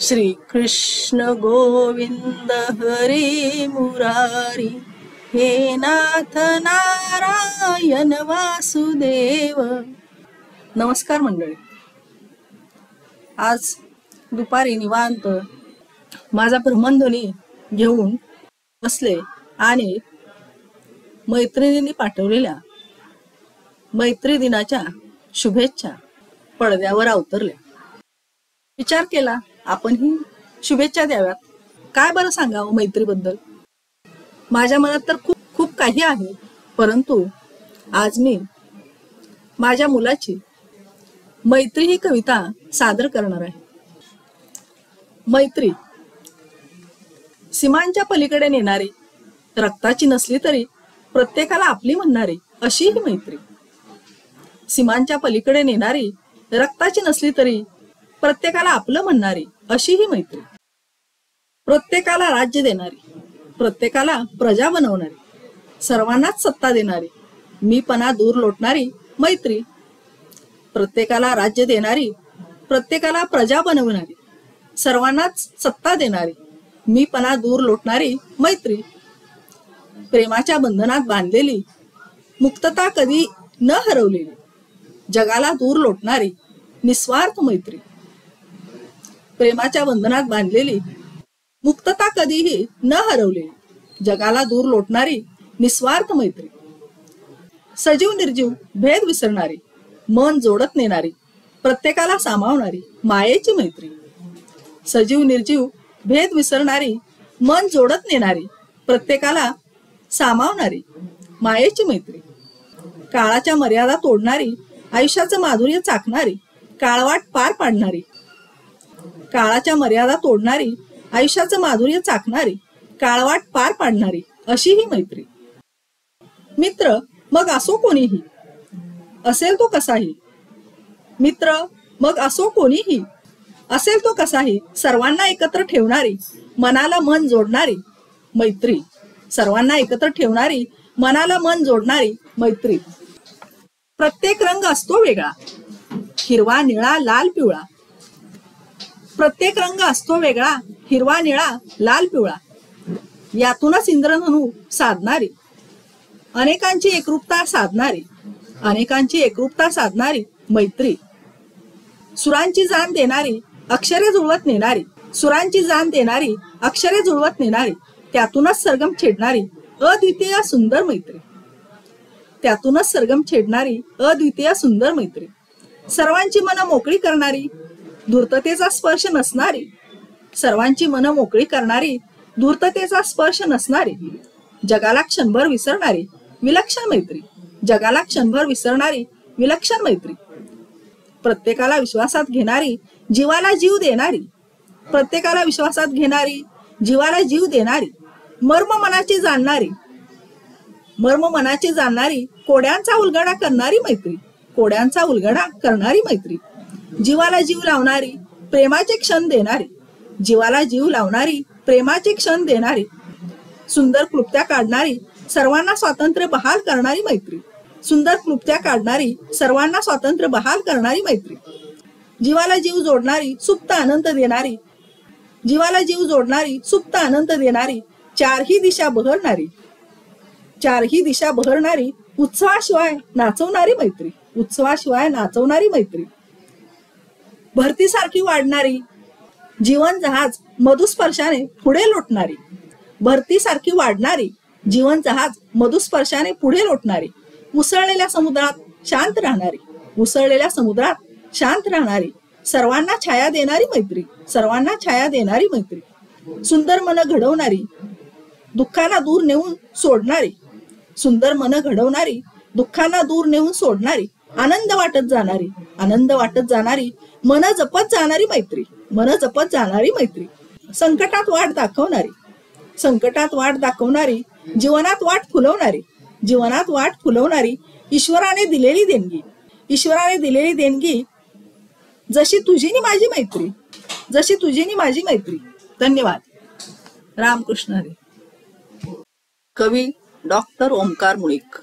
श्री कृष्ण गोविंद हरे मुरारी, हे नाथ नारायण वासुदेव। नमस्कार मंडळी, आज दुपारी निवांत माझा भ्रमणध्वनी घेऊन बसले आणि मैत्रिणींनी पाठवलेल्या मैत्री दिनाच्या शुभेच्छा पडद्यावर अवतरल्या। विचार केला आपणही शुभेच्छा द्याव्यात। काय बरं सांगावं मैत्रीबद्दल। माझ्या मनात तर खूप काही आहे, परंतु आज मी माझ्या मुलाची मैत्री ही कविता सादर करणार आहे। मैत्री सीमांच्या पलीकडे नेणारी, रक्ताची नसली तरी प्रत्येकाला आपली म्हणणारी अशी ही मैत्री। सीमांच्या पलीकडे नेणारी, रक्ताची नसली तरी प्रत्येकाला आपलं म्हणणारी अशी ही मैत्री। प्रत्येकाला राज्य देणारी, प्रत्येकाला प्रजा बनवणारी, सर्वांनाच सत्ता देणारी, मीपणा दूर लोटणारी मैत्री। प्रत्येकाला राज्य देणारी, प्रत्येकाला प्रजा बनवणारी, सर्वांनाच सत्ता देणारी, मीपणा दूर लोटणारी मैत्री। प्रेमाच्या बंधनात बांधलेली, मुक्तता कधी न हरवलेली, जगाला दूर लोटणारी निस्वार्थ मैत्री। प्रेमाच्या बंधनात बांधलेली, मुक्तता कधीही न हरवलेली, जगाला दूर लोटणारी निस्वार्थ मैत्री। सजीव निर्जीव भेद विसरणारी, मन जोडत नेणारी, प्रत्येकाला सामावणारी मायेची मैत्री। सजीव निर्जीव भेद विसरणारी, मन जोडत नेणारी, प्रत्येकाला सामावणारी मायेची मैत्री। काळाच्या मर्यादा तोडणारी, आयुष्याचं माधुर्य चाखणारी, काळवाट पार पाडणारी, काळाच्या मर्यादा तोडणारी, आयुष्याचं माधुर्य चाखणारी, काळवाट पार पाडणारी अशी ही मैत्री। मित्र मग असो कोणीही, असेल तो कसाही, मित्र मग असो कोणीही, असेल तो कसाही, सर्वांना एकत्र ठेवणारी, मनाला मन जोडणारी मैत्री। सर्वांना एकत्र ठेवणारी, मनाला मन जोडणारी मैत्री। प्रत्येक रंग असतो वेगळा, हिरवा निळा लाल पिवळा, प्रत्येक रंग असतो वेगळा, हिरवा निळा लाल पिवळा, यातूनच इंद्रधनू साधणारी, अनेकांची एकरूपता साधणारी, अनेकांची एकरूपता साधणारी मैत्री। सुरांची जाण देणारी, अक्षरे जुळवत नेणारी, सुरांची जाण देणारी, अक्षरे जुळवत नेणारी, त्यातूनच सरगम छेडणारी अद्वितीय सुंदर मैत्री। त्यातूनच सरगम छेडणारी अद्वितीय सुंदर मैत्री। सर्वांची मन मोकळी करणारी, धूर्ततेचा स्पर्श नसणारी, सर्वांची मन मोकळी करणारी, धूर्ततेचा स्पर्श नसणारी, जगाला क्षणभर विसरणारी विलक्षण मैत्री। जगाला क्षणभर विसरणारी विलक्षण मैत्री। प्रत्येकाला विश्वासात घेणारी, जीवाला जीव देणारी, प्रत्येकाला विश्वासात घेणारी, जीवाला जीव देणारी, मर्म मनाची जाणणारी, मर्म मनाची जाणणारी, कोड्यांचा उलगडा करणारी मैत्री। कोड्यांचा उलगडा करणारी मैत्री। जीवाला जीव लावणारी, प्रेमाचे क्षण देणारी, जीवाला जीव लावणारी, प्रेमाचे क्षण देणारी, सुंदर क्लुप्त्या काढणारी, सर्वांना स्वातंत्र्य बहाल करणारी मैत्री। सुंदर क्लुप्त्या काढणारी, सर्वांना स्वातंत्र्य बहाल करणारी मैत्री। जीवाला जीव जोडणारी, सुप्त आनंद देणारी, जीवाला जीव जोडणारी, सुप्त आनंद देणारी, चारही दिशा बहरणारी, चारही दिशा बहरणारी, उत्सवाशिवाय नाचवणारी मैत्री। उत्सवाशिवाय नाचवणारी मैत्री। भरतीसारखी वाढणारी, जीवन जहाज मधुस्पर्शाने पुढे लोटणारी, भरतीसारखी वाढणारी, जीवन जहाज मधुस्पर्शाने पुढे लोटणारी, उसळलेल्या समुद्रात शांत राहणारी, उसळलेल्या समुद्रात शांत राहणारी, सर्वांना छाया देणारी मैत्री। सर्वांना छाया देणारी मैत्री। सुंदर मन घडवणारी, दुःखांना दूर नेऊन सोडणारी, सुंदर मन घडवणारी, दुःखांना दूर नेऊन सोडणारी, आनंद वाटत जाणारी, आनंद वाटत जाणारी, मन जपत जाणारी मैत्री। मन जपत जाणारी मैत्री। संकटात वाट दाखवणारी, संकटात वाट दाखवणारी, जीवनात वाट फुलवणारी, जीवनात वाट फुलवणारी, ईश्वराने दिलेली देणगी, ईश्वराने दिलेली देणगी, जशी तुझी नी माझी मैत्री, जशी तुझी नी माझी मैत्री। धन्यवाद। रामकृष्ण हरी। कवी डॉक्टर ओमकार मुळीक।